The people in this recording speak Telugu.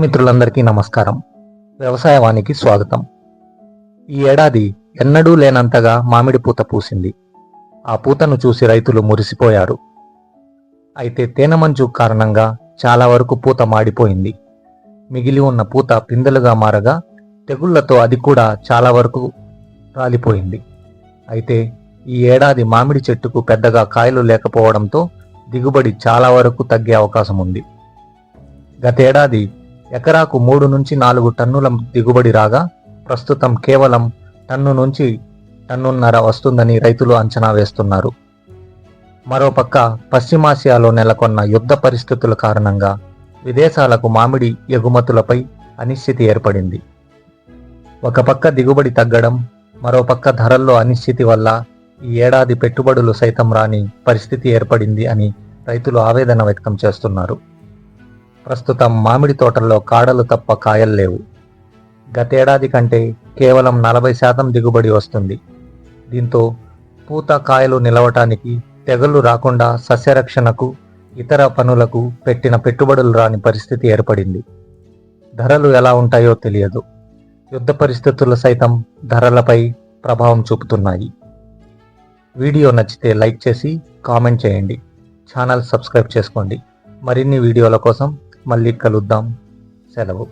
మిత్రులందరికీ నమస్కారం. వ్యవసాయవానికి స్వాగతం. ఈ ఏడాది ఎన్నడూ లేనంతగా మామిడి పూత పూసింది. ఆ పూతను చూసి రైతులు మురిసిపోయారు. అయితే తేనెమంచు కారణంగా చాలా వరకు పూత మాడిపోయింది. మిగిలి ఉన్న పూత పిందెలుగా మారగా తెగుళ్లతో అది కూడా చాలా వరకు రాలిపోయింది. అయితే ఈ ఏడాది మామిడి చెట్టుకు పెద్దగా కాయలు లేకపోవడంతో దిగుబడి చాలా వరకు తగ్గే అవకాశం ఉంది. గతేడాది ఎకరాకు 3 నుంచి 4 టన్నుల దిగుబడి రాగా ప్రస్తుతం కేవలం టన్ను నుంచి టన్నున్నర వస్తుందని రైతులు అంచనా వేస్తున్నారు. మరోపక్క పశ్చిమాసియాలో నెలకొన్న యుద్ధ పరిస్థితుల కారణంగా విదేశాలకు మామిడి ఎగుమతులపై అనిశ్చితి ఏర్పడింది. ఒక పక్క దిగుబడి తగ్గడం, మరోపక్క ధరల్లో అనిశ్చితి వల్ల ఈ ఏడాది పెట్టుబడులు సైతం రాని పరిస్థితి ఏర్పడింది అని రైతులు ఆవేదన వ్యక్తం చేస్తున్నారు. ప్రస్తుతం మామిడి తోటల్లో కాడలు తప్ప కాయలు లేవు. గతేడాది కంటే కేవలం 40% దిగుబడి వస్తుంది. దీంతో పూత కాయలు నిలవటానికి, తెగుళ్లు రాకుండా సస్యరక్షణకు, ఇతర పనులకు పెట్టిన పెట్టుబడులు రాని పరిస్థితి ఏర్పడింది. ధరలు ఎలా ఉంటాయో తెలియదు. యుద్ధ పరిస్థితులు సైతం ధరలపై ప్రభావం చూపుతున్నాయి. వీడియో నచ్చితే లైక్ చేసి కామెంట్ చేయండి. ఛానల్ సబ్స్క్రైబ్ చేసుకోండి. మరిన్ని వీడియోల కోసం మళ్ళీ కలుద్దాం. సెలవు.